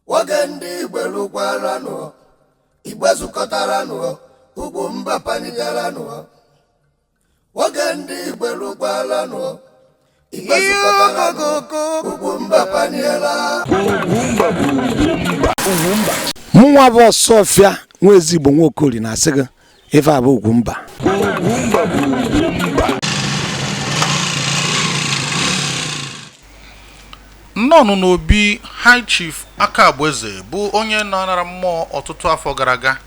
Wagandi Igbeluguarano, Igbezukotarano, UGWUMBA Panigarano. Wagandi Igbeluguarano, Igbezukotarano, UGWUMBA Paniela. Muwabo Sofia, mwezi bongokoli na sega, eva abo UGWUMBA. Nnọọ n'obi High Chief Akabueze bụ onye nọnara mmụọ ọtụtụ afọ gara aga.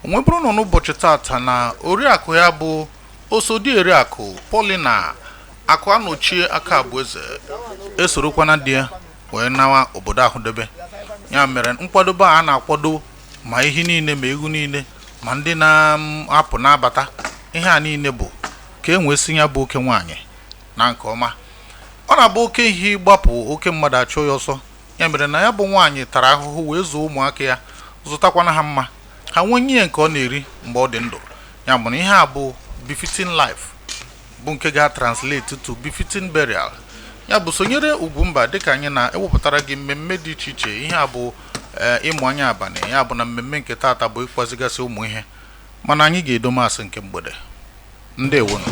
Onweburu nọ n'ụbọchị tata na oriakụ ya bụ Osodieriakụ Paulina Akabueze Akabueze esorokwana di ya wee nawa obodo ahụ debe. Ya mere nkwadobe a na-akwado ma ihe niile ma egwu niile ma ndị na-apụ n'abata ihe a niile bụ ka enwesi ya bụ oke nwaanyị na nke ọma. Ọ na-abụ oke ihe gbapụ oke mmadụ achọ ya ọsọ. Ya mere na ya bụ nwaanyị tara ahụhụ wee zuo ụmụaka ya zụtakwana ha mma ha nwenye nke ọ na-eri mgbe ọ dị ndụ. Ya bụ na ihe a bụ befitting life bụ nke ga-translate to befitting burial. Ya bụ sonyere UGWUMBA dịka anyị na-ewepụtara gị mmemme dị iche iche. Ihe a bụ ịmụ anya abalị. Ya bụ na mmemme nke tata bụ ịkwazigasị ụmụ ihe mana anyị ga-edomasị nke mgbede. Ndewonu.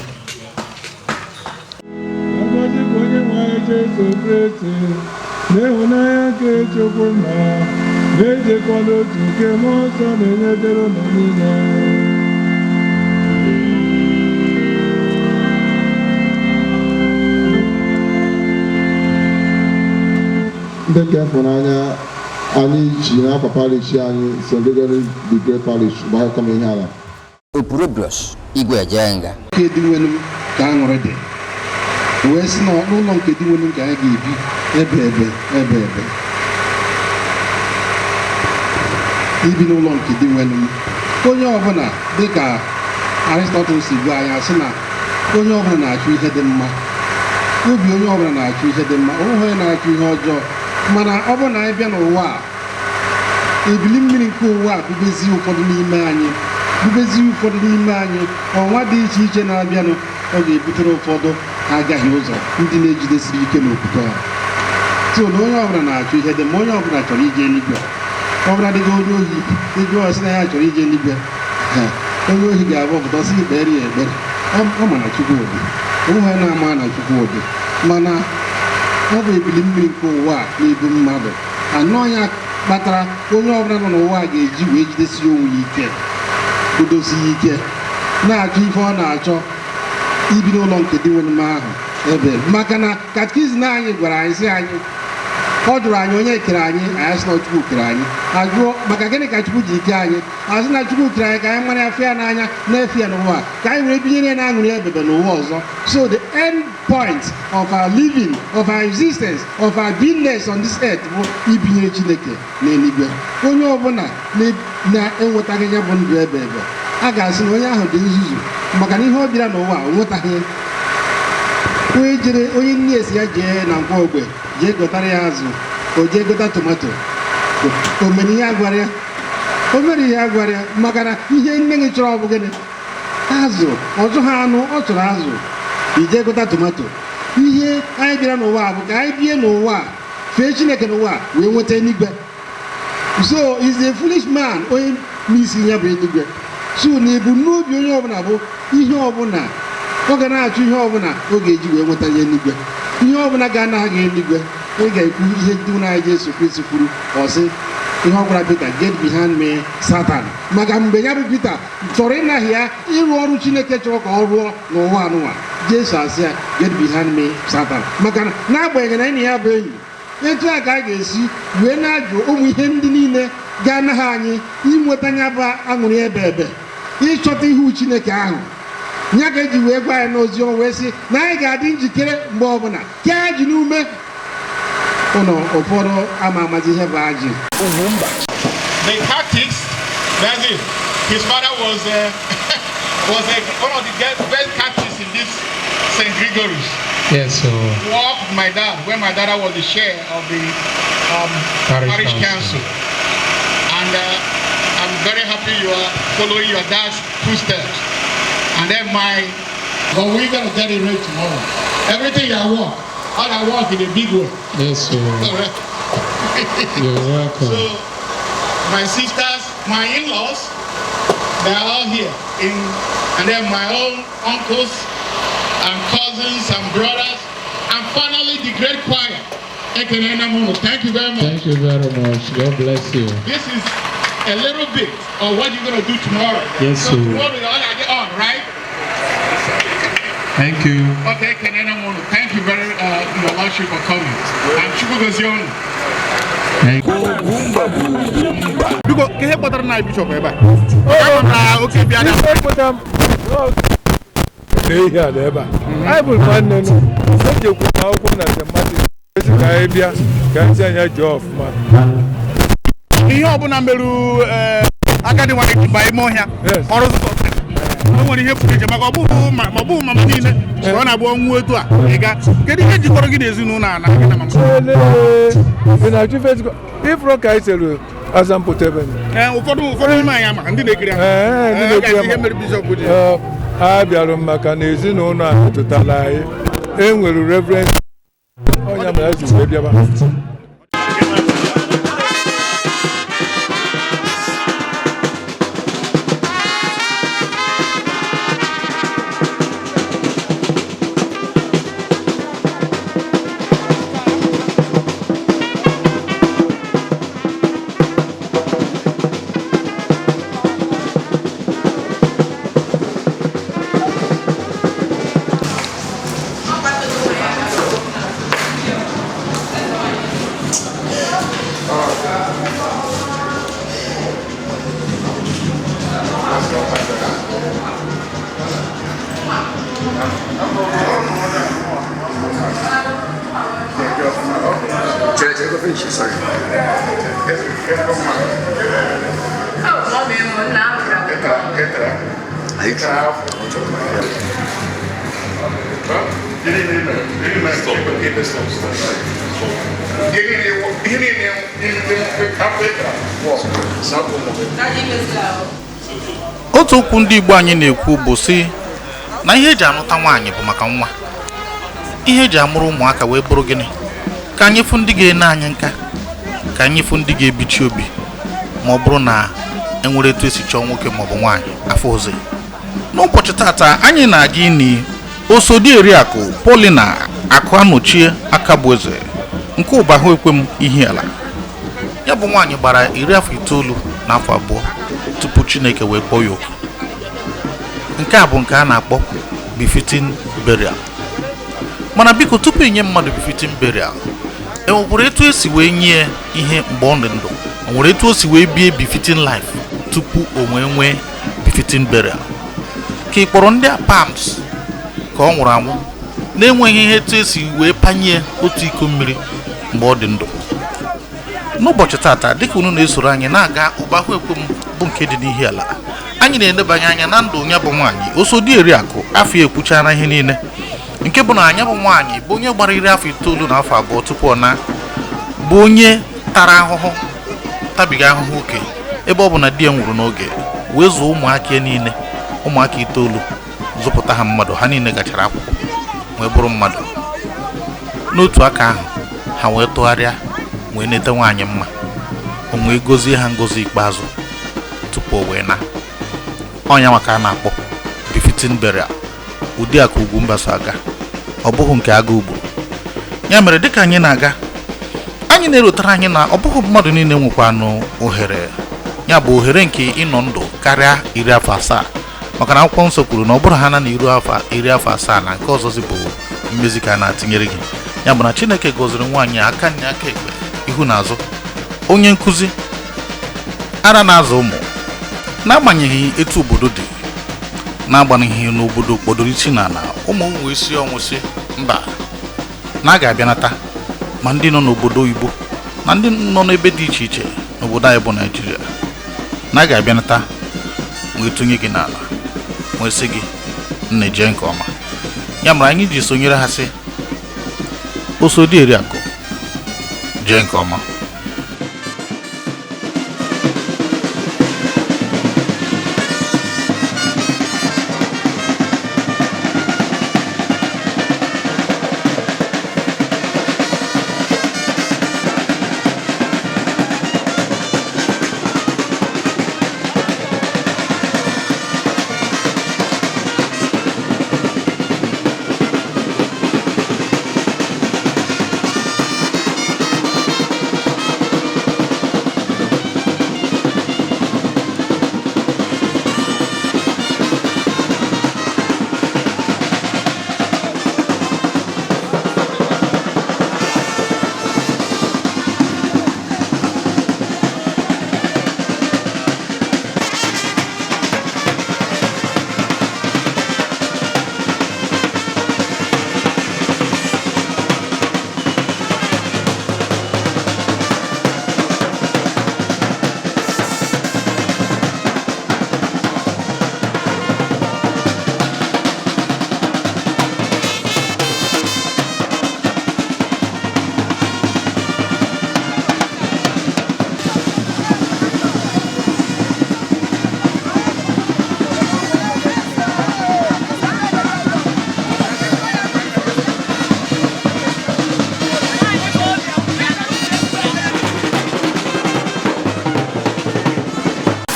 N'ehunanya nke Chukwu na na-ejekwala otu nke mmụọ nsọ na-enyedere ụlọ niile. Ndị nke ịhụnanya anyị ji n'akwa parish anyị Celebratory the Great Parish gbakọm Ihiala. Opurobios igwe ejenga. Nke dị nwenu ka aṅụrị dị. Wee sị na n'ụlọ nke dị nwenu ka anyị ga-ebi ebe. Ibi n'ụlọ nke dị nwenu. Onye ọbụla dịka Aristotle si gwa anyị sị na onye ọbụla na-achọ ihe dị mma. Obi onye ọbụla na-achọ ihe dị mma. Onye na-achọ ihe ọjọọ. Mana ọ bụrụ na anyị bịa n'ụwa a, ebili mmiri nke ụwa a bubezi ụfọdụ n'ime anyị ọnwa dị iche iche na-abịanụ ọ ga-ebutere ụfọdụ agaghị ụzọ ndị na-ejidesiri ike n'okwukwe ha. So na onye ọbụla na-achọ ihe dị mma, onye ọbụla chọrọ ije eluigwe. Ọ bụla dịka onye ohi ego ọsị na ya chọrọ ije eluigwe, onye ohi ga-abụ ọpụta ọsị gị kpere ya ekpere. Ọ ma na Chukwudị, onwe na-ama na Chukwudị, mana ọ bụ ebili mmiri nke ụwa na-ebu mmadụ. Anọ ya kpatara onye ọbụla nọ n'ụwa ga-eji wee jidesi onwe ya ike, kwudosi ya ike, na-achọ ife ọ na-achọ ibi n'ụlọ nke dị nwere ahụ ebe. Maka na katikizim anyị gwara anyị sị anyị, ọ jụrụ anyị onye kere anyị, anyị sị na Chukwu kere anyị. Ajụọ maka gịnị ka Chukwu ji ike anyị, asị na Chukwu kere anyị ka anyị mara afọ ya n'anya na-efe ya n'ụwa ka anyị were binyere na aṅụrị ebebe n'ụwa ọzọ. So the end point of our living, of our existence, of our beingness on this earth bụ ibinyere Chineke n'eluigwe. Onye ọbụla na-enwetaghị ya bụ ndụ ebe a ga-asị na onye ahụ dị nzuzu maka na ihe ọ bịara n'ụwa o nwetaghị. Onye nne esi ya jee na Nkwọ Ogbe jee gotara ya azụ, o jee gota tomato, o mere ihe agwara ya maka na ihe nne gị chọrọ ọ bụ gịnị? Azụ. Ọzọ ha anụ, ọ chọrọ azụ, ije gota tomato. Ihe anyị bịara n'ụwa bụ ka anyị bie n'ụwa fee Chineke n'ụwa wee nweta eluigwe. So is a foolish man onye n'isi ya bụ eluigwe. So na ebumnobi onye ọbụla bụ ihe ọbụla ọ ga na-achọ ihe ọbụla ọ ga-eji wee nweta ya eluigwe. Ihe ọbụla ga-anaghị eluigwe ị ga-ekwu ihe ndị na Jesu Kristi kwuru ọsị ihe ọ gwara Pita, get behind me Satan. Maka mgbe ya bụ Pita chọrọ ịnaghị ya ịrụ ọrụ Chineke chọrọ ka ọ rụọ n'ụwa anụwa, Jesu asị ya get behind me Satan. Maka na n'agbanyeghị na enyi ya bụ enyi, etu a ka a ga-esi wee na-ajụ ụmụ ihe ndị niile ga-anaghị anyị inweta ya bụ aṅụrị ebe ịchọta ihu Chineke ahụ. Ya ga-eji wee gwa anyị n'ozi ọma wee sị na anyị ga-adị njikere mgbe ọbụla ka anyị ji n'ume ụlọ ụfọdụ ama amazi ihe bụ ajị. The tactics, that's it. His father was one of the best tactics in this St. Gregory's. Yes, so Worked with my dad when my dad was the chair of the parish council. And I'm very happy you are following your dad's footsteps. And then but we're going to get it right tomorrow. Everything I want, all I want in a big way. yes, so You're welcome. So, my sisters, my in-laws, they are all here. And then my own uncles and cousins and brothers. And finally, the great choir. Thank you very much. Thank you very much. God bless you. This is a little bit of what you're going to do tomorrow. Yes, so sir. Tomorrow you all are on, right? Thank you. Okay, thank you very your lordship for coming. I'm Chukwugozion. Thank you. Because can you put on bishop ever? Okay, be here never. I will find no. Let you go out on the matter. Arabia can say your job, man. You open number akadi wa buy more here. Yes. I want to hear from Mabu, Mamma Nina, one I won't go to a getting a organization. If Rock I tell you, as I'm put heaven. And for my am, and did I be a mechanism owner to Talai, and will reverend. Oh, yeah, that's baby. Otu okwu ndị Igbo anyị na-ekwu bụ si na ihe eji anụta nwaanyị bụ maka nwa, ihe eji amụrụ ụmụaka wee bụrụ gịnị, ka anyị fụ ndị ga-ene anyị nka, ka anyị fụ ndị ga-ebichi obi ma ọ bụrụ na enwere etu esi chọọ nwoke maọbụ nwaanyị afọ ozi. N'ụbọchị tata anyị na-aga ini Osodieriakụ Paulina Akabueze nke ụbahụ ekwem Ihiala. Ya bụ nwaanyị gbara 19 n'afọ abụọ tupu Chineke wee kpọọ ya oku. Nke a bụ nke a na-akpọ befitting burial. Mana biko tupu inye mmadụ befitting burial, enwekwara etu esi wee nye ihe mgbe ọ dị ndụ, enwere etu o si wee bie befitting life tupu o wee nwee befitting burial. Ka ị kpọrọ ndị a palms ka ọ nwụrụ anwụ na-enweghị ihe etu esi wee panye otu iko mmiri mgbe ọ dị ndụ. N'ụbọchị tata dịka unu na-esoro anyị na-aga ụbahụ ekwem bụ nke dị n'Ihiala, anyị na-edebanye anya na ndụ onye bụ nwaanyị Osodieriakụ afọ ekwuchara ihe niile, nke bụ na anya bụ nwaanyị bụ onye gbara 19 na afọ abụọ tupu ọ na bụ onye tara ahụhụ tabiga ahụhụ oke ebe ọ bụ na di ya nwụrụ n'oge wee zụọ ụmụaka niile, ụmụaka 9 zụpụta ha mmadụ, ha niile gachara akwụkwọ wee bụrụ mmadụ. N'otu aka ahụ ha wee tụgharịa wee nete nwaanyị mma, o wee gozie ha ngozi ikpeazụ tupu o wee na. Ọnya maka a na-akpọ befitting burial. Ụdị a ka UGWUMBA so aga, ọ bụghị nke aga ugboro. Ya mere dịka anyị na-aga, anyị na-erotara anyị na ọ bụghị mmadụ niile nwekwanụ ohere, ya bụ ohere nke ịnọ ndụ karịa 17, maka na akwụkwọ nsọ kwuru na ọ bụrụ ha na 17 na nke ọzọzi bụ mmezi ka a na-atinyere gị. Ya bụ na Chineke gọziri nwaanyị aka nne aka ekpe ihu na azụ, onye nkụzi, ara na-azụ ụmụ, n'agbanyeghị etu obodo dị, n'agbanyeghị n'obodo kpọdoro isi n'ala, ụmụ wee si ọnwụ si mba na a ga-abịanata, ma ndị nọ n'obodo oyibo na ndị nọ n'ebe dị iche iche n'obodo anyị bụ Naịjirịa, na a ga-abịanata wee tụnye gị n'ala wee sị gị nne jee nke ọma. Ya mere anyị ji sonyere ha sị Osodieriakụ jee nke ọma.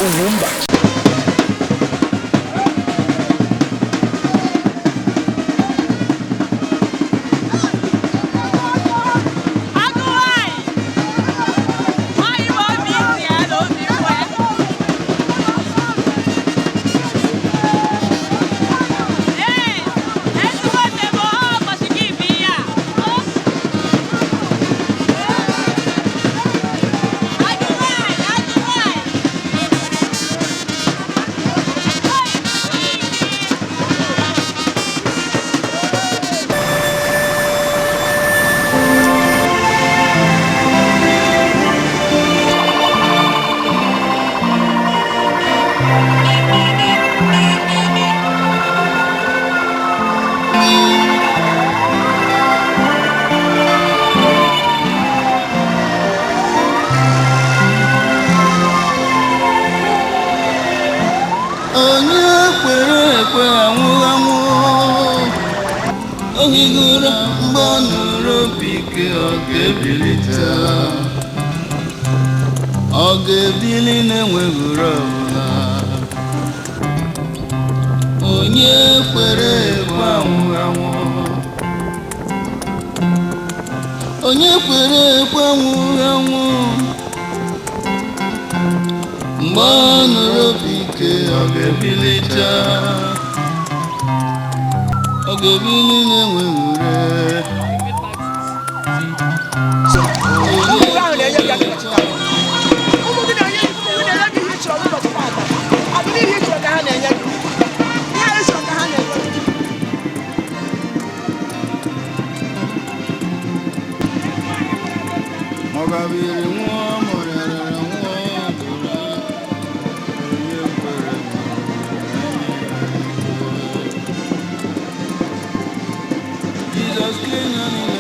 UGWUMBA. Ohigura mgbanụrụ bike ọ ga-ebilite ọ ga-ebili na-enweghị ọbụla onye kwere ekwe anwụghị anwụ onye kwere ekwe anwụghị anwụ mgbanụrụ bike ọ ga-ebilite Ogebili na-enwere Mogabiri nwa morere nwa ọbụla onye kwere Jesus clean on the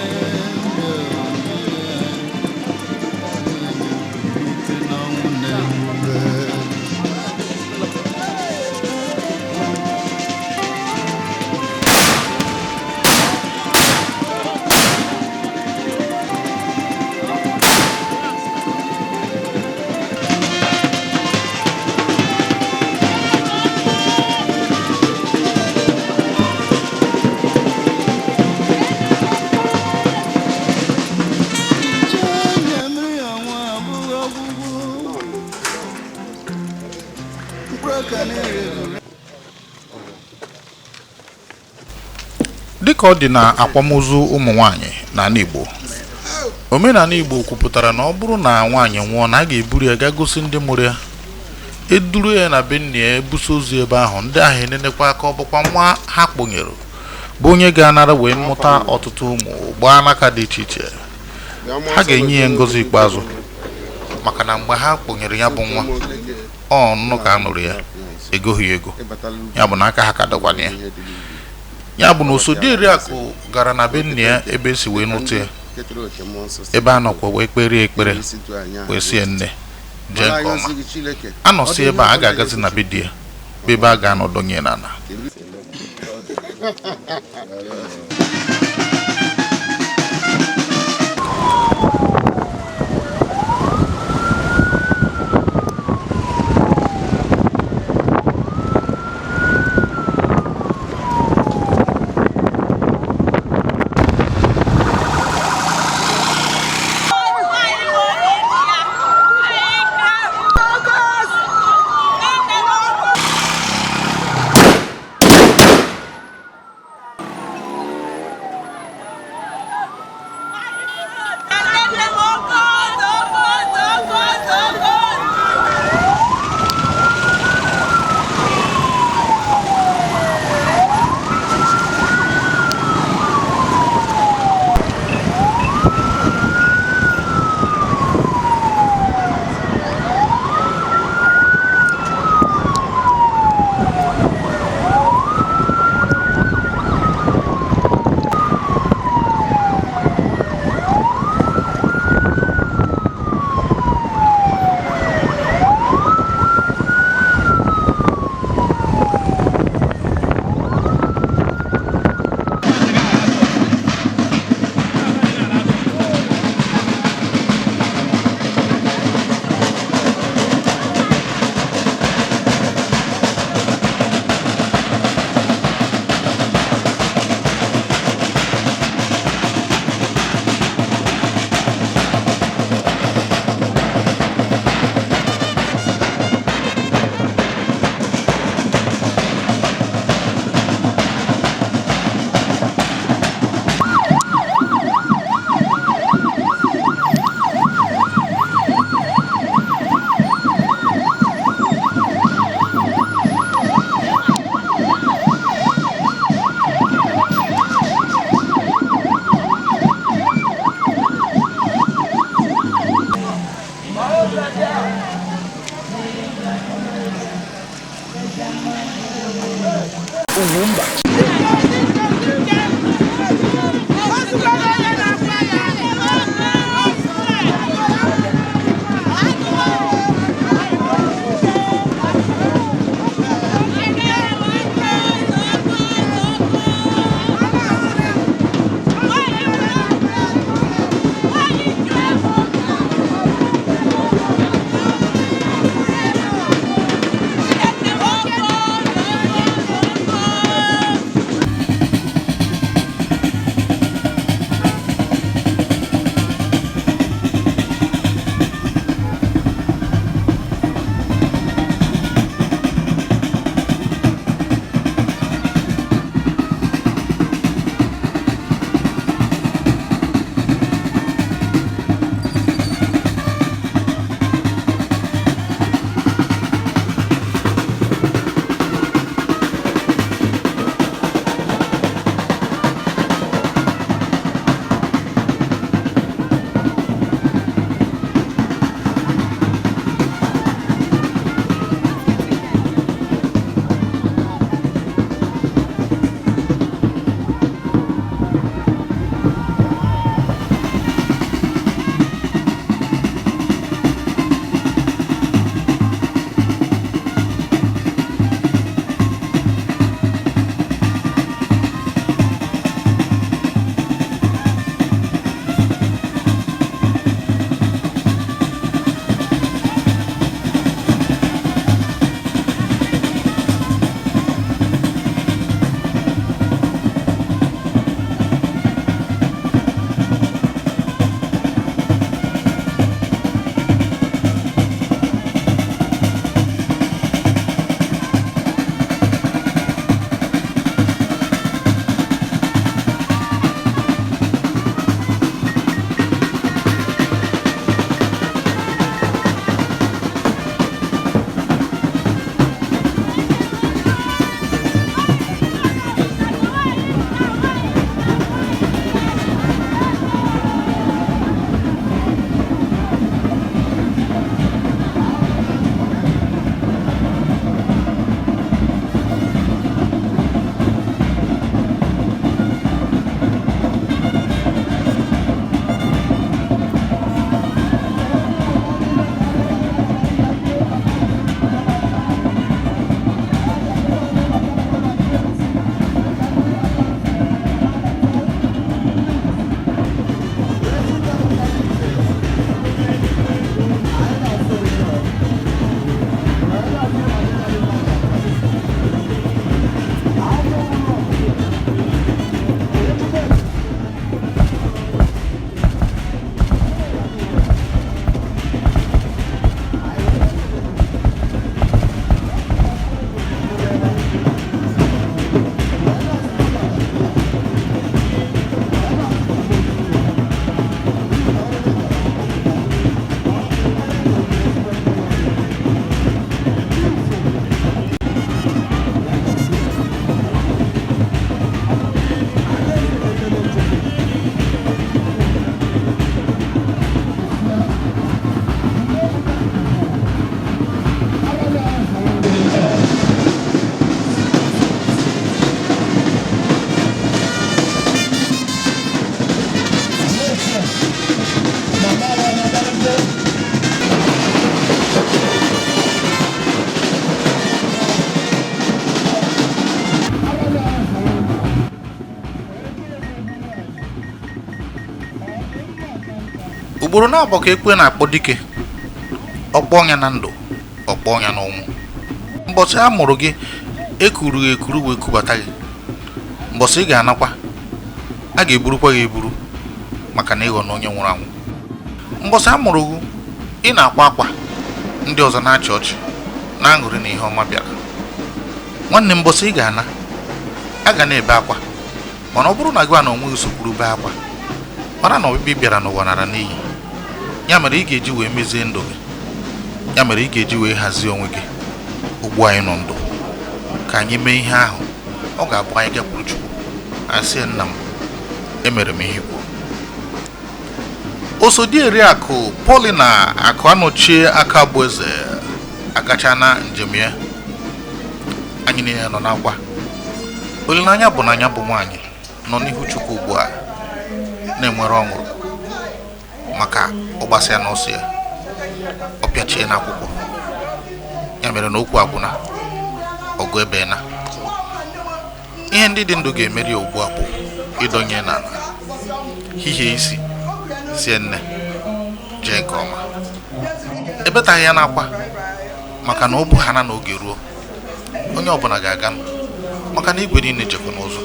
dịka ọ dị na akwamozu ụmụ nwanyị na Igbo, omenala Igbo kwupụtara na ọ bụrụ na nwanyị nwụọ na a ga-eburu ya gaa gosi ndị mụrụ ya, eduru ya na be nne ya ebuso ozu ebe ahụ, ndị ahụ enenekwa aka ọ bụkwa nwa ha kpọnyere bụ onye ga-anara wee mụta ọtụtụ ụmụ gbaa n'aka dị iche iche. Ha ga-enye ya ngozi ikpeazụ maka na mgbe ha kpọnyere ya bụ nwa ọ nnụ ka a nụrụ ya egoghị ego, ya bụ na aka ha ka dọkwana ya. Ya bụ na Osodieriakụ gara na be nne ya ebe esi wee nụta ya, ebe a nọkwa wee kpere ekpere wee sie nne jee nke ọma. A nọsi ebe a ga-agazi na be di ya bụ ebe a ga-anọdonye n'ala. ugboro na-abọ ka ekwe na-akpọ dike, ọkpọ ọnya na ndụ, ọkpọ ọnya na ọnwụ. Mbọsị a mụrụ gị ekuru ekuru wee kubata gị, mbọsị ị ga-anakwa a ga-eburukwa gị eburu maka na ịghọ na onye nwụrụ anwụ. Mbọsị a mụrụ gị ị na-akwa akwa, ndị ọzọ na-achị ọchị na-aṅụrị na ihe ọma bịara. Nwanne mbọsị ị ga-ana a ga na-ebe akwa, mana ọ bụrụ na gị na onwe gị sokwuru bee akwa, mara na ọbịbịa bịara n'ụwa nara n'iyi. Ya mere ị ga-eji wee mezie ndụ gị, ya mere ị ga-eji wee hazie onwe gị. Ugbu anyị nọ ndụ ka anyị mee ihe ahụ, ọ ga-abụ anyị gakwuru Chukwu asị nna m emere m ihe kwuru. Nneife Paulina Akabueze agachana njem ya. Anyị niile nọ n'akwa. Olileanya bụ na anya bụ nwaanyị nọ n'ihu Chukwu ugbu a na-enwere ọṅụ maka ọgbasị ya n'ọsọ ya. Ọ pịachie n'akwụkwọ. Ya mere na okwu agwụna ọgụ ebe na. Ihe ndị dị ndụ ga-emeri ugbu a bụ ịdọnye n'ala. Hihie isi sie nne jee nke ọma. Ebetaghị ya n'akwa maka na ọ bụ ha na n'oge ruo. Onye ọbụla ga-aga maka na igwe niile jekwa n'ụzọ.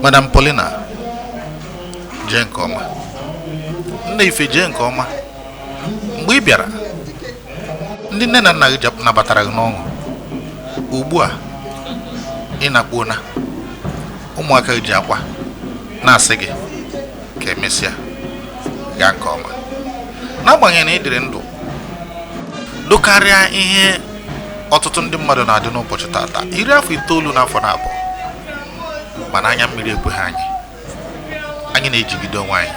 Madam Paulina jee nke ọma. Nneife jee nke ọma. Mgbe ị bịara ndị nne na nna gị nabatara gị n'ọṅụ. Ugbu a ị na-akpọna ụmụaka gị ji akwa na-asị gị ka emesịa gaa nke ọma. N'agbanyeghị na ị dịrị ndụ dokarịa ihe ọtụtụ ndị mmadụ na-adị n'ụbọchị tata 19 n'afọ na-abụ, mana anya mmiri ekweghị anyị na-ejigide onwe anyị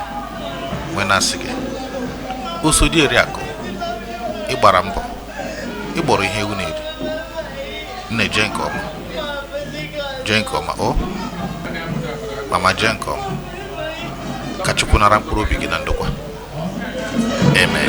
wee na-asị gị osodi Eriakụ ịgbara mbọ ịgbọrọ ihe ewu na-eri. Nne jee nke ọma o mama jee nke ọma ka Chukwu nara mkpụrụ obi gị na ndokwa. Amen.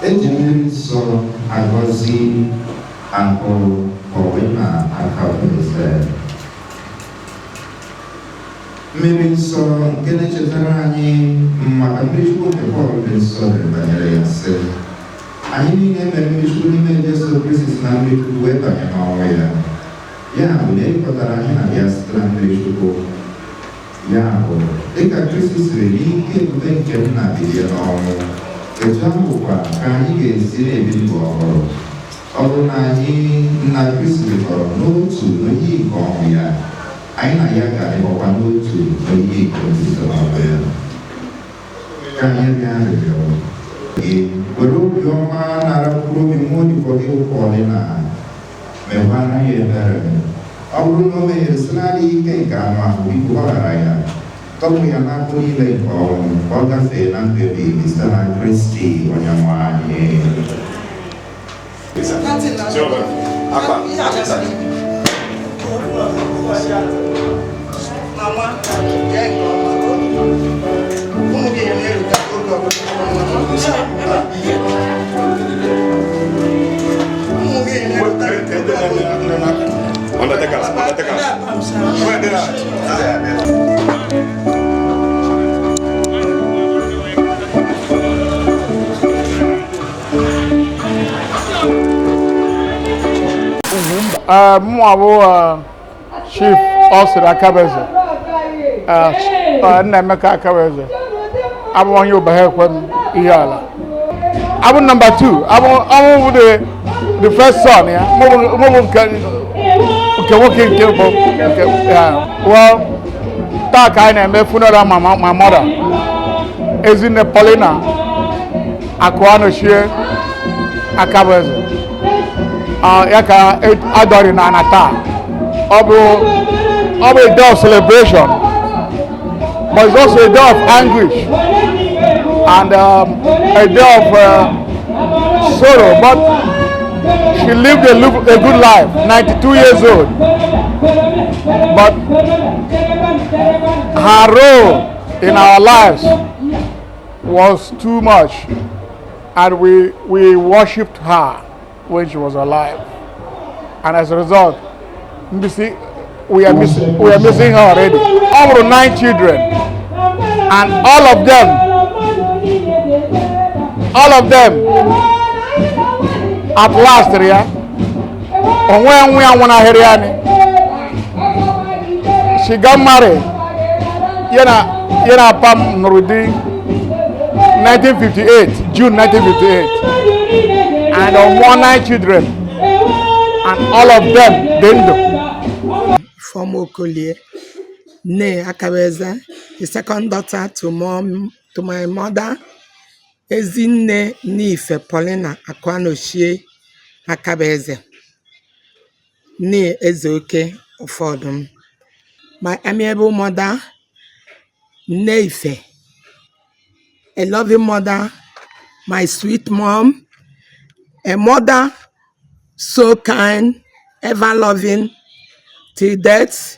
Engineering so Agozi Nneife Paulina Akabueze. Maybe so can I just my ambition to hold this sort of banner. I need a mission just so this is not me to wait on your way. Yeah, we need for that I just to go. Yeah, they can Christmas really get to think you're not the example can you get silly before? Although I Christmas for no to no ye come here. I know you got it for one no to no ye come can you get it? But your man are proving money for you calling her. Me wanna hear better. I will know me is slightly cake and we go around. Come here, not only like Olga Faye and baby, Mr. Christie on your money. Chief Nneife Akabueze, Nneife Akabueze. I want you to help him. Ihiala. I want number 2. I want the first son. Yeah. Well, that kind of funeral my mother is in Nneife Paulina Akabueze. Yaka adori na anata. Obo a day of celebration, but it's also a day of anguish and a day of sorrow. But she lived a good life, 92 years old. But her role in our lives was too much, and we worshipped her when she was alive, and as a result, we are missing her already. Over 9 children, and all of them at last, she got married. Yena Pam Nurudi, 1958, June 1958, and on 9 children, and all of them didn't. From Okolie, Nneife Akabueze, the second daughter to my mother, Ezinne Nneife Paulina Akabueze, Nne Ezeoke Ufodum. My amiable mother, Nneife, a loving mother, my sweet mom, a mother so kind, ever loving, till death.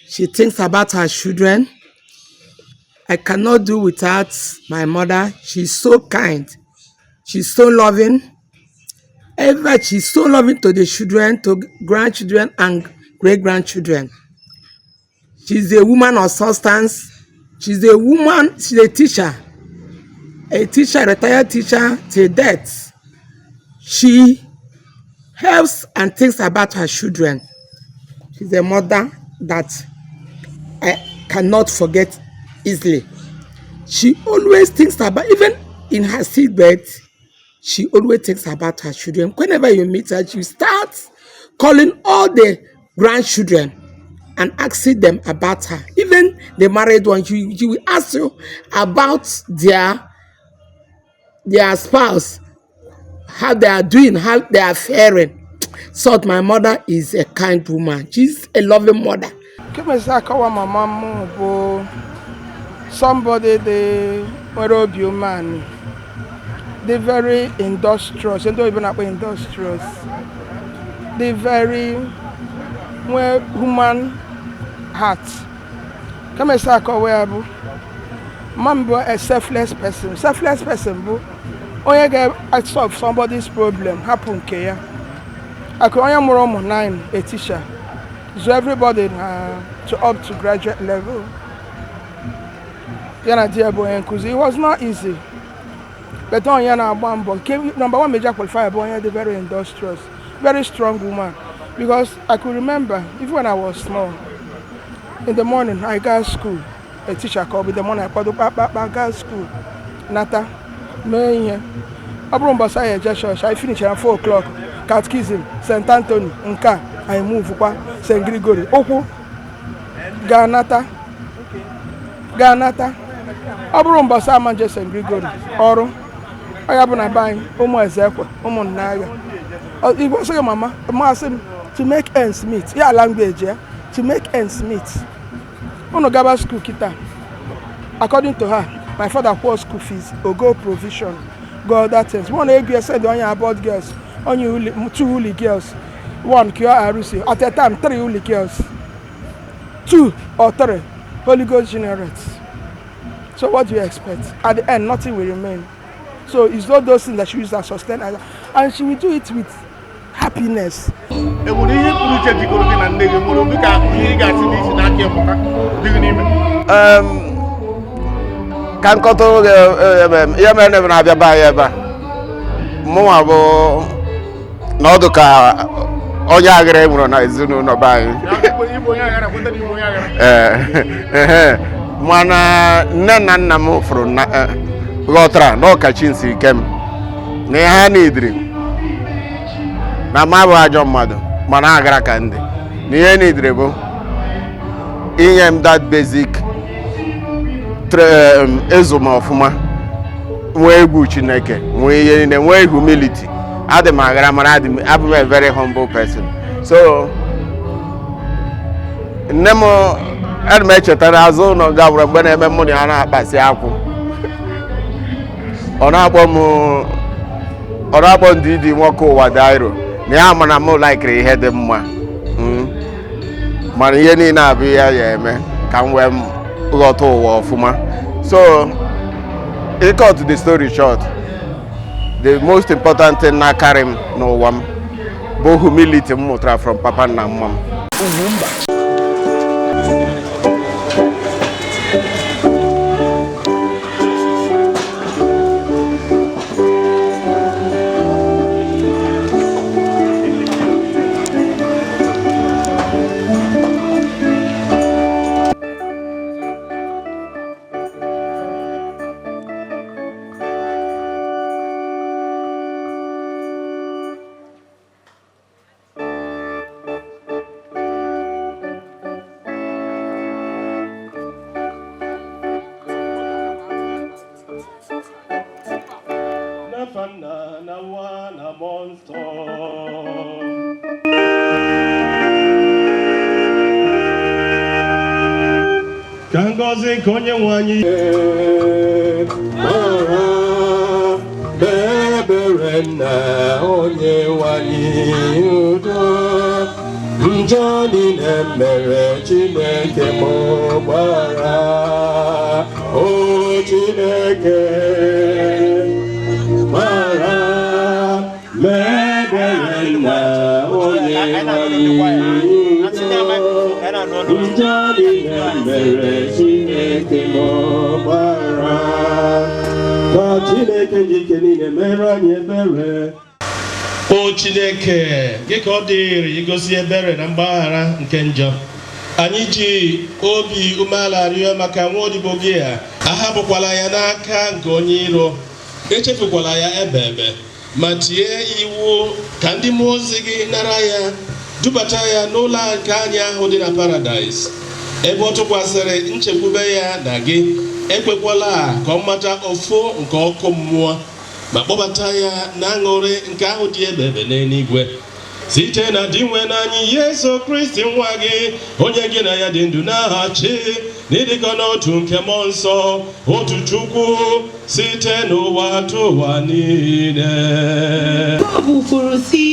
She thinks about her children. I cannot do without my mother. She's so kind. She's so loving. She's so loving to the children, to grandchildren and great-grandchildren. She's a woman of substance. She's a woman, she's a teacher, a retired teacher till death. She helps and thinks about her children. She's a mother that I cannot forget easily. She always thinks about, even in her sickbed, she always thinks about her children. Whenever you meet her, she starts calling all the grandchildren and asking them about her. Even the married ones, she will ask you about their spouse, how they are doing, how they are faring. So my mother is a kind woman. She's a loving mother. Somebody they were man. They're very industrious. They don't even have industrious. They're very human heart. Come and say, Mom, a selfless person. Selfless person, boo. Only get I solve somebody's problem. Happen care. I could only more 9 a teacher. So everybody to up to graduate level. Because it was not easy. But on Yana Bambo came number 1 major qualifier, boy, the very industrious, very strong woman. Because I could remember, even when I was small, in the morning I got school. A teacher called me the morning I got school. Nata, me I finish at 4 o'clock. Catechism, St. Anthony, Nka, I move St. Gregory. Oku, Ganata. Basa Manchester St. Gregory. Oro. I have a buying almost Nneife. It was a mama, to make ends meet. Yeah, language, yeah. To make ends meet. On Gaba school kita. According to her, my father was school fees, or go provision, go other things. One year said on your board girls, on you 2 holy girls, 1 cure Arusi. At a time, 3 holy girls, 2 or 3 Holy Ghost generates. So what do you expect? At the end, nothing will remain. So it's not those things that she uses to sustain her, and she will do it with happiness. Kan koto ya me ne na bia ba ya ba mo abo no do ka onya agere mu na izunu no ba mana nna mo fro na gotra no ka chinsi kem ne ha ni idri na ma ba ajo mmadu mana agara ka ndi ni ye ni idri bo inyem that basic ezoma ofuma nwe egwu Chineke nwe ihe ne nwe humility adem agara mana I'm a very humble person. So nemo adme chetara azu no gawra gbe na eme mu ni ana akpasi akwu ona agbo ndidi nwoke ụwa dairo na ya mana mo like ihe dị mma mana ihe ni na abia ya eme ka nwe ghọta ụwa ọfụma. So it cut the story short. The most important thing na carry n'ụwa m bụ humility m mụtara from papa na mama m. Kangozi konye wanyi beberena onye wanyi udo njọ niile mere Chineke mụgbara o Chineke mara mebere na onye njọ niile mere Chineke mụgbara ka Chineke ji ike niile mere anyị ebere. O Chineke, gị ka ọ dịrị igosi ebere na mgbaghara nke njọ. Anyị ji obi umeala rịọ maka nwa odibo gị a, ahapụkwala ya n'aka nke onye iro, echefukwala ya ebe ma tie iwu ka ndị mmụọ ozi gị nara ya, dubata ya n'ụlọ nke anyị ahụ dị na Paradise, ebe ọ tụkwasịrị nchekwube ya na gị. Ekwekwala ka ọ mata ofo nke ọkụ mmụọ, ma kpọbata ya na aṅụrị nke ahụ dị ebebe n'eluigwe site na dị nwe n'anyị Yesu Kristi nwa gị, onye gị na ya dị ndụ n'aha chi n'ịdịkọ n'otu nke mmụọ nsọ, otu Chukwu site n'ụwa tụwa niile. Ọ bụ kwuru sị,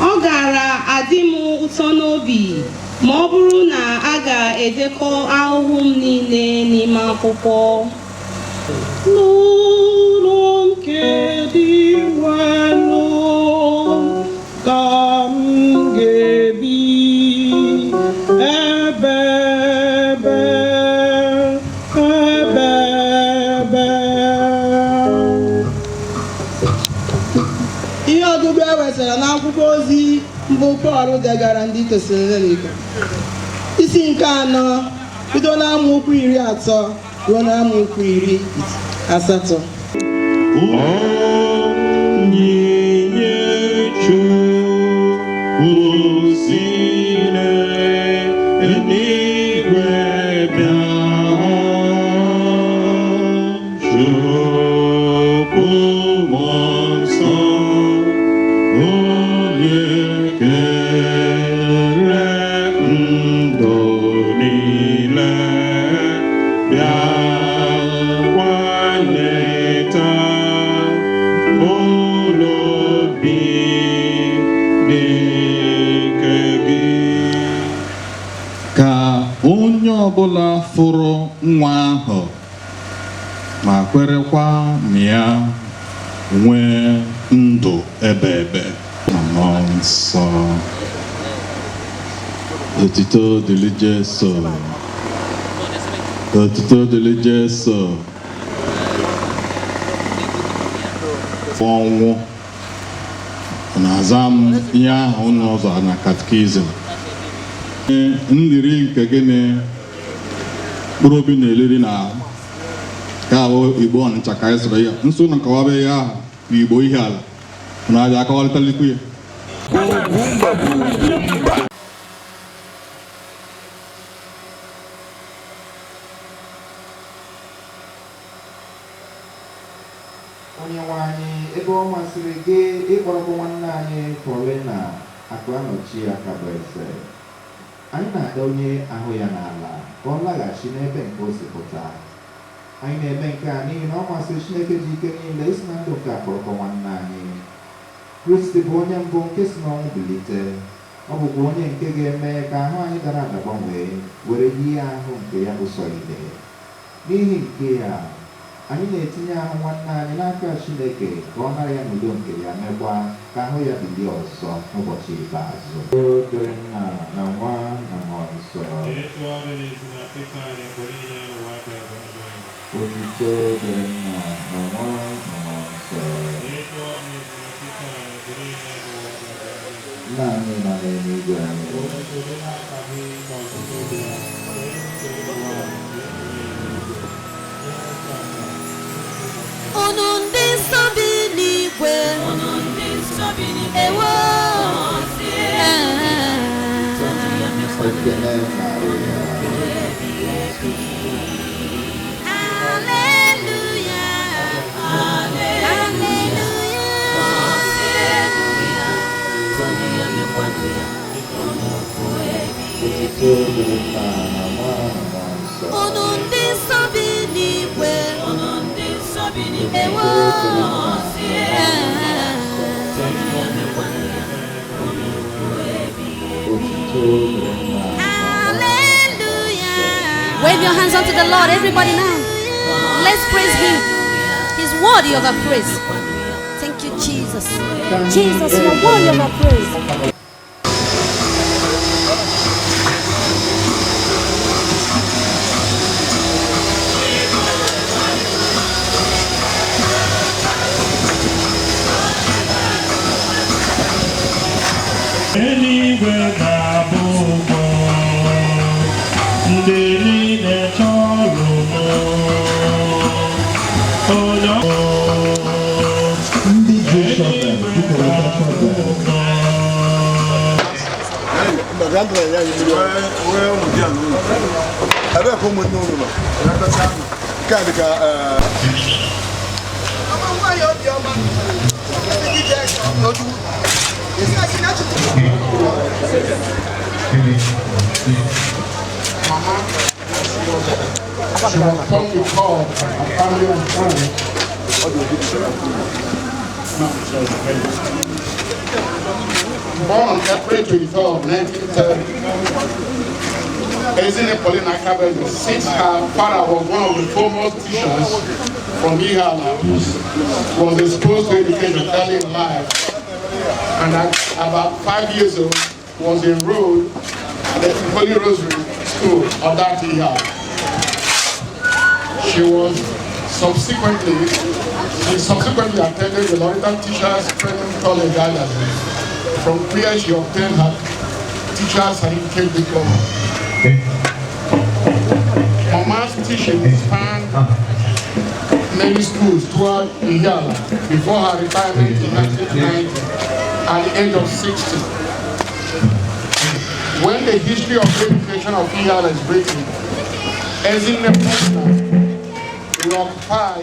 ọ gara adị m ụtọ n'obi ma ọ bụrụ na a ga-edekọ ahụhụ m niile n'ime akwụkwọ. N'ụlọ nke dị nwayọọ ka m ga-ebi, ebe ihe ọgụgụ e wetara n'akwụkwọ ozi mbụ Pọl degara ndị Tesalonika, isi nke 4 bido n'amaokwu 30 ruo n'amaokwu 18. Onyinye Chukwu si n'eluigwe bịa, Chukwu mmụọ nsọ, onye kere ndụ niile, bịa onye ọbụla fụrụ nwa ahụ ma kwerekwa na ya nwee ndụ ebe na mmụọ nsọ. Otito dịrị Jesu, otito dịrị Jesu. Ọnwụ na-aza m ihe ahụ n'ụzọ na katekizim. Nliri nke gịnị mkpụrụ obi na-eliri na ka ahụ Igbo Ọnịcha ka anyị sịrị ya nso na nkawabe ya ahụ Igbo Ihiala na aja akọwalịtalikwu ya. Onye nwe anyị, ebe ọ masịrị gị ịkpọrọkwa nwanne anyị Paulina Akabueze, anyị na-ada onye ahụ ya n'ala ka ọ laghachi n'ebe nke o si pụta. Anyị na-eme nke a n'ihi na ọ masịrị Chineke ji ike niile isi na ndụ nke akpọrọkwa nwanne anyị. Kristi bụ onye mbụ nke si n'ọnwụ bilite. Ọ bụkwa onye nke ga-eme ka ahụ anyị dara ada gbanwee were yie ahụ nke ya bụ sọ ile. N'ihi nke ya, anyị na-etinye ahụ nwanne anyị n'aka Chineke ka ọ nara ya n'udo nke ya, mekwa ka ahụ ya bilie ọzọ n'ụbọchị ikpeazụ. Dịrị Nna na Nwa na Mmụọ Nsọ. Otito dịrị Nna na Nwa na Mmụọ Nsọ. Nna anyị nọ n'eluigwe anyị. Unu ndị nsọ bi n'igwe, ewo Hallelujah. unto the Lord, everybody now. Let's praise him. He's worthy of our praise. Thank you, Jesus. Jesus, you're worthy of our praise. Anywhere I go, they need a oh no. She was come to call her family and friends. Born on April 24, 1930, Nneife Paulina Akabueze, since her father was one of the foremost teachers from Ihiala, was exposed to education early in life, and at about 5 years old was enrolled at the Holy Rosary School of that Ihiala. She subsequently attended the Loretta Teachers Training College, from where she obtained her teacher's certificate diploma. Mama's teaching spanned many schools throughout Ihiala before her retirement in 1990 at the age of 60. When the history of education of Ihiala is written, Nneife Paulina will occupy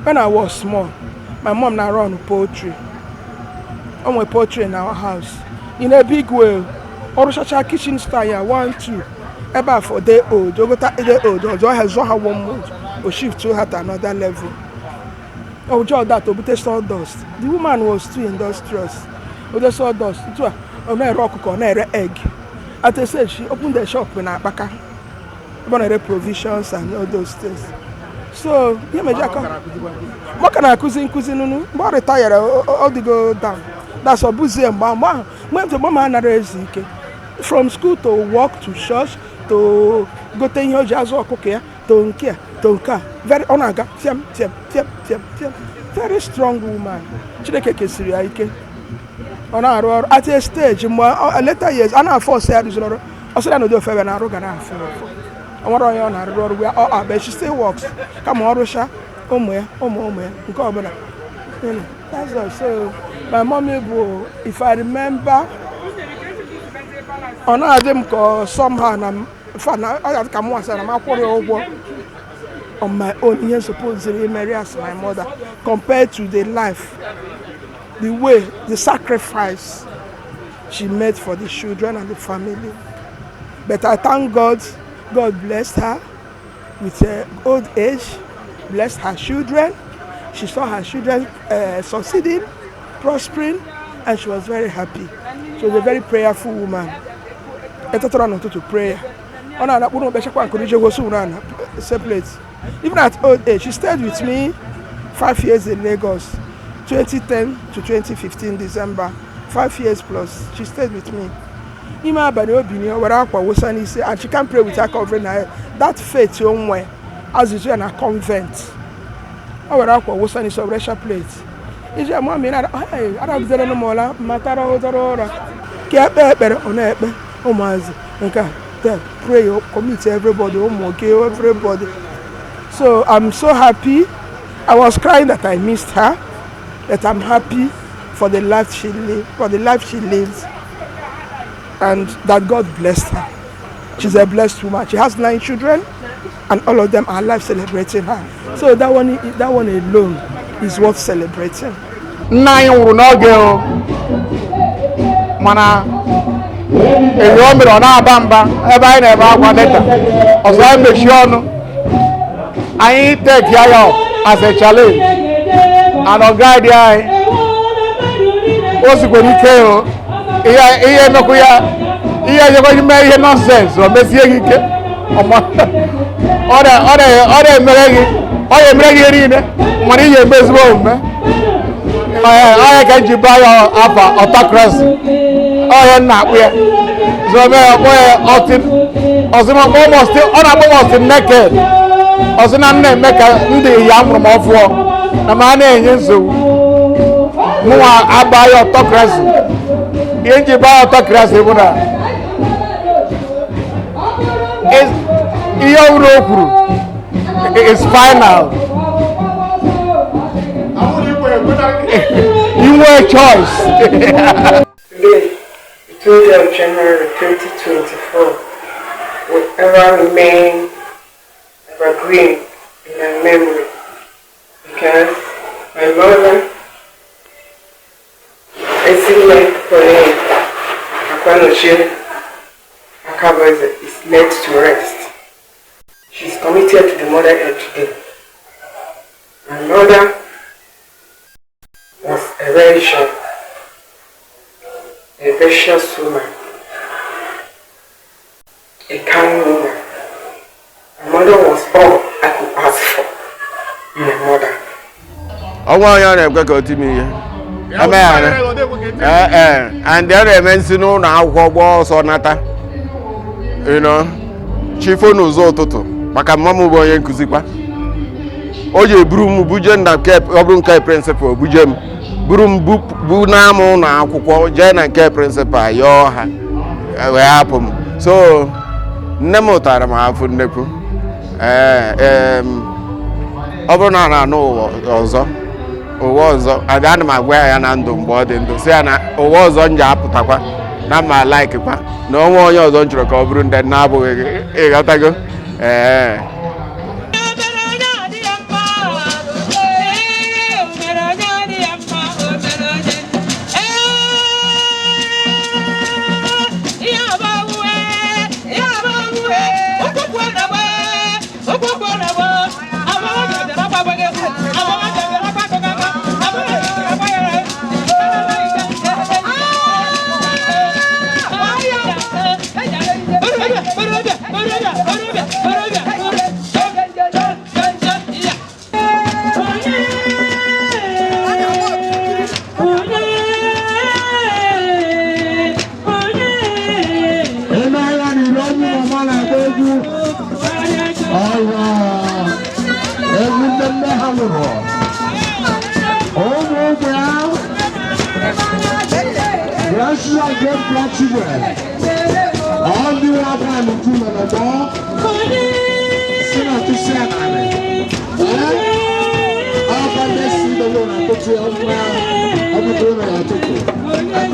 When I was small, my mom now run poultry. On poultry in our house. In a big way. Or kitchen style, 1, 2. About for day old. You got day old. Or has one month. Or shift to her to another level. Oh, just that. But there's sawdust. The woman was too industrious. With the sawdust. Oh, my rock or egg. At the stage, she opened the shop in our back. One of the provisions and all those things. So, yeah, my jack. What can I cousin? More retired, all the go down. That's a busy and mama. Went to mama and from school to walk to church to go to your jazz or cookie, don't care. Very onaga, very strong woman. She like a Syria. On our at a stage, later years, and our first year is also another favor and arrogant. I want on our road where all but she still walks. Come on, Russia. Omo, come on. That's all. So my mommy, if I remember, on them somehow on my own, you're supposed to marry as my mother, compared to the life, the way, the sacrifice she made for the children and the family. But I thank God. God blessed her with her old age, blessed her children. She saw her children succeeding, prospering, and she was very happy. She was a very prayerful woman. To prayer. Separate. Even at old age, she stayed with me 5 years in Lagos, 2010 to 2015 December. 5 years plus, she stayed with me. And she can't pray with her covering her head. That faith somewhere, as is in a convent. Our was a celebration plate. Is your mommy? I don't know more. Matara Odora. Get better on it. Oh, my. Pray, commit everybody. Oh, everybody. So I'm so happy. I was crying that I missed her. That I'm happy for the life she lived, lives. And that God blessed her. She's a blessed woman. She has 9 children, and all of them are alive celebrating her. So that one alone is worth celebrating. Mana eyomiro na abamba ebe anyị na-ebe akwa leta ọzọ anyị mechie ọnụ anyị take ya up as a challenge and ọgaghị anyị o sikwara ike o ihe emekwu ya ihe ejekwa ime ihe nonsense o mesie gị ike ọ na-emere gị ihe niile mana ihe eme ezigbo omume onye ka nji baa ya afa autocracy onye na-akpụ ya zobe ọkpọ ya ọ na-akpọ Austin naked ọsị na nna eme ka ndị ya mụrụ m ọfụọ na ma a na-enye nsogbu mụnwa aba ya autocracy ihe nji baa ya autocracy bụ na ihe ọbụla o kwuru is final. You were a choice. Today, the 20th of January 2024, will ever remain evergreen in my memory because my mother, Nneife Paulina Akabueze, is laid to rest. She's committed to the motherhood today. My mother was a very sharp, a precious woman, a kind woman. My mother was all I could ask for in a mother. I want you to go to me. And the other men know now what was or not. You know, Chief knows all toto. Makamamu boy and Kuzipa. Oye broom bujen na cap obrun kai principal bujem broom bu na mo na akwụkwọ je na nke principal yo ha we hapum so nne m tara m afụ nnekwu ọ bụrụ na na ụwa ọzọ aga na m agwa ya na ndụ mgbe ọ dị ndụ si ya na ụwa ọzọ nje apụtakwa na ma like kwa na onwe onye ọzọ nchọrọ ka ọ bụrụ ndị na-abụghị ịghọtago All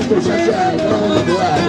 UGWUMBA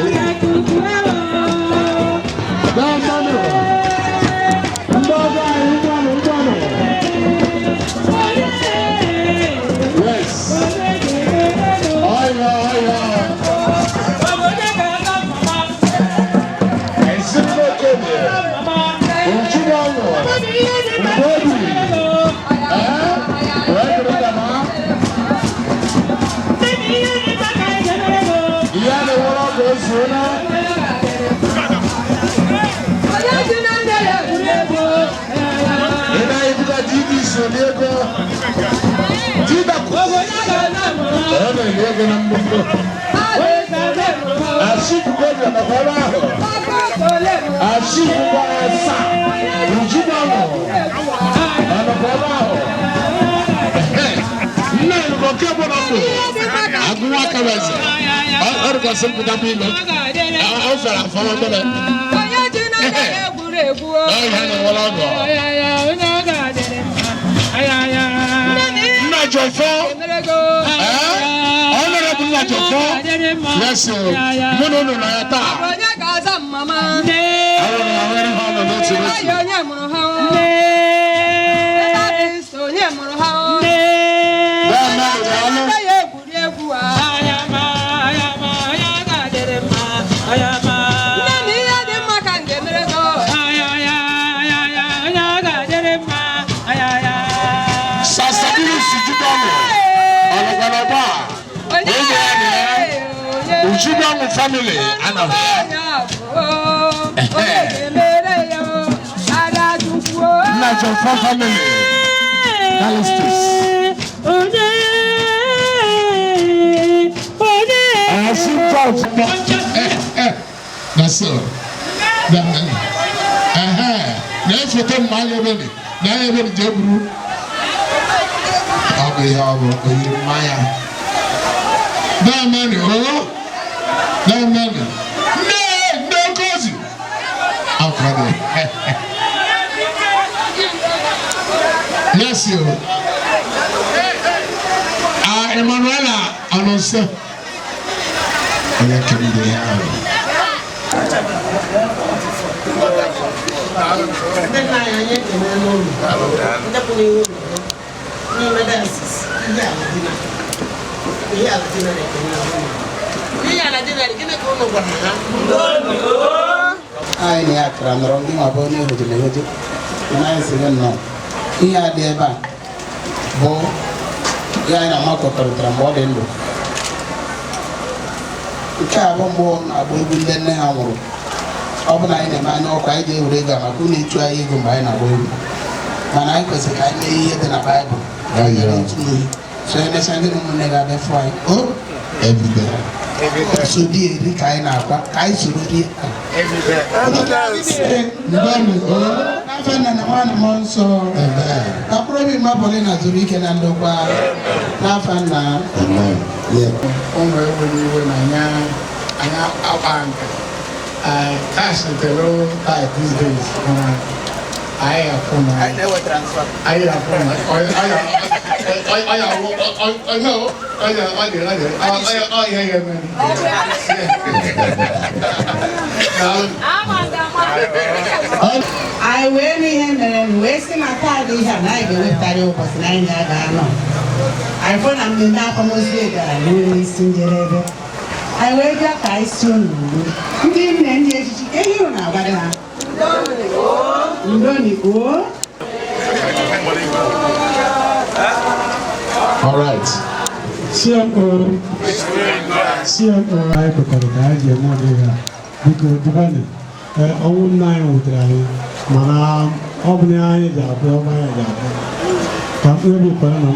family, Nneife family, that's all. Yes, you. Emanuela, announce. I ni akra nro ndi ma bo ni hoje le hoje ina ise no iya de ba bo ya na mako tra mo de ndo ka bo mo na bo ibu nde ne ha nwuru obu na ina ma na okwa ije ure ga ma ku ni tu ayi go ma na bo ibu mana ai ko se ka ni ihe de na bible so ene sande no ne ga be fo ai oh everywhere so di ri kai na kwa kai suru di everywhere ndani oh afana na mwana monso na probi ma Paulina zuri ke na ndokwa na afana amen yeah onwe we na anya abanka cash and telo these days I never transfer. I know. I wear me and wasting my time. They have not been with that over 9 years. I phone am the map almost later. I will listen to it. I wake up, I soon. Didn't end yet. You know what I all right. CMO, I put the idea more there because depending on 9 with Mana, Obney, every person,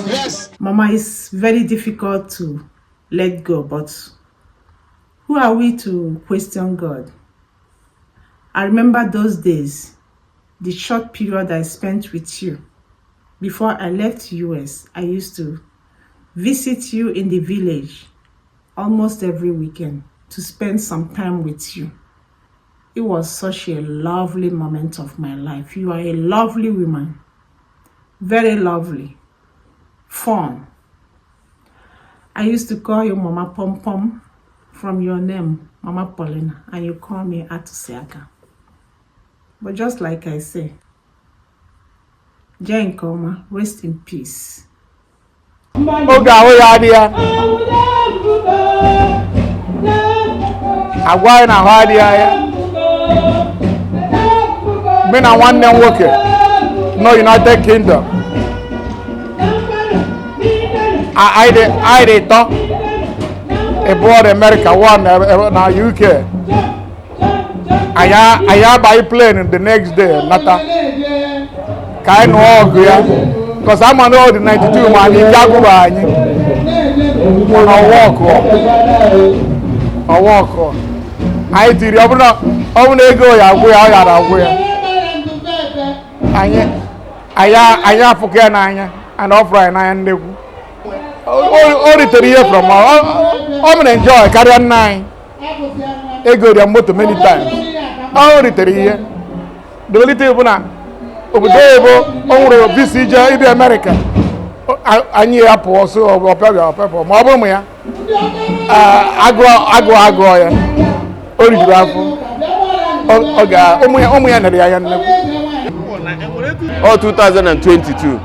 Yes. Mama, it's very difficult to let go, but who are we to question God? I remember those days, the short period I spent with you. Before I left US, I used to visit you in the village almost every weekend to spend some time with you. It was such a lovely moment of my life. You are a lovely woman, very lovely, fun. I used to call you Mama Pom Pom from your name, Mama Paulina, and you call me Atusiaka. But just like I say, Jane Koma, rest in peace. Oga Oyadia. Agwa na Hadia. Me na one name worker. No United Kingdom. I dey talk abroad America, one na UK. I buy plane the next day. Nata. Kai no ogya. Because I'm on the 92 man in IGBOMOVIES. I walk. I did open go ya I forget and offer and only 3 years from I'm enjoy carry on 9. I go there motor many times. Only 3 years. The only thing over there, visit in America. I need a pause or pepper. Mobile, agro, Oh, 2022.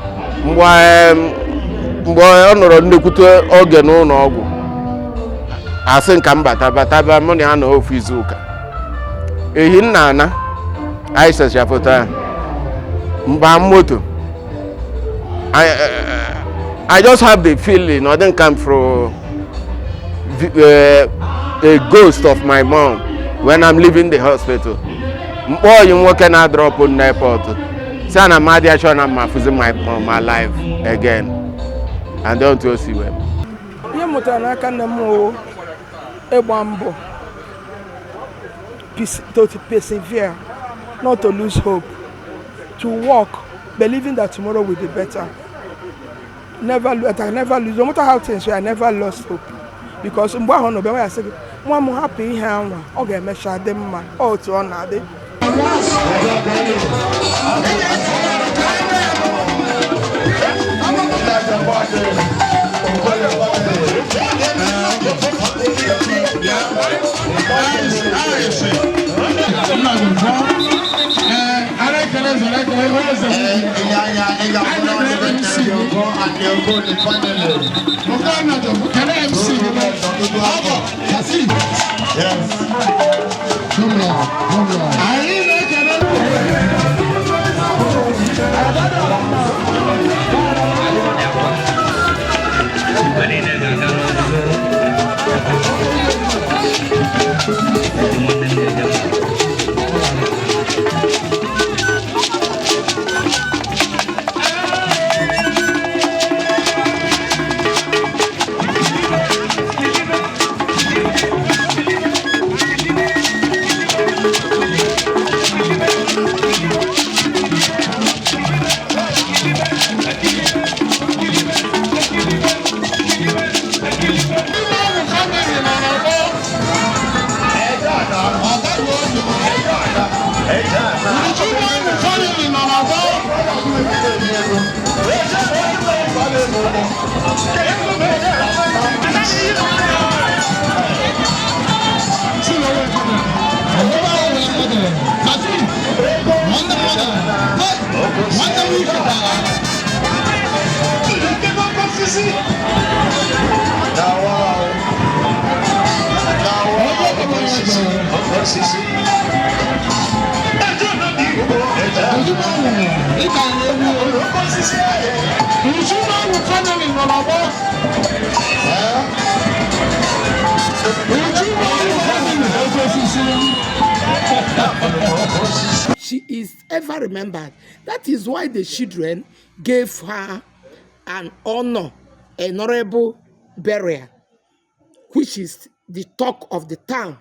Mgbe ọ nọrọ nnekwute oge n'ụlọ ọgwụ. Asị nka m bata mụ na ya nọ ofu izu ụka. Ehi nna ana anyị sesha foto ya. Mgbe moto. I just have the feeling I didn't come from a ghost of my mom when I'm leaving the hospital. Mkpọ you nwoke na drop on airport. Say na ma dey sure na ma fuzi my life again. And don't you see where. Ihe mụtara n'aka nne m o ịgba mbọ to persevere, not to lose hope, to walk, believing that tomorrow will be better. I never lose, no matter how things were, I never lost hope. Because mgbe ahụ no be I say, nwa m happy ihe anwa, ọ ga-emecha dị mma, otu ọ na-adị. she is ever remembered. That is why the children gave her an honor, honorable burial, which is the talk of the town.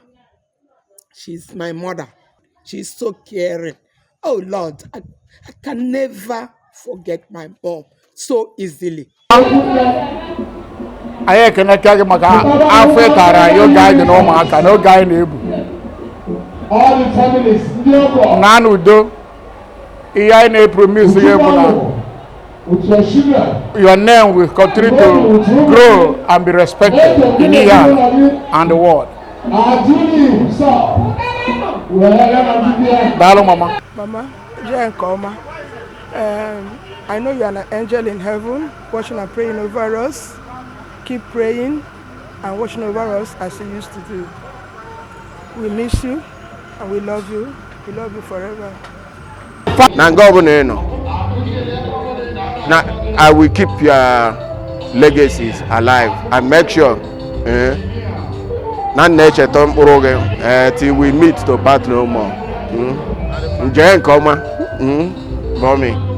She's my mother. She's so caring. Oh Lord, I can never forget my mom so easily. I can tell you, Africa, you guys know my can no guy neighbor. All the families, None would do. I promise you with your children. Your name will continue to grow and be respected in Ihiala and the world. Mama. Mama, Jen Koma. I know you are an angel in heaven, watching and praying over us. Keep praying and watching over us as you used to do. We miss you and we love you. We love you forever. I will keep your legacies alive and make sure till we meet to part no more. Mommy.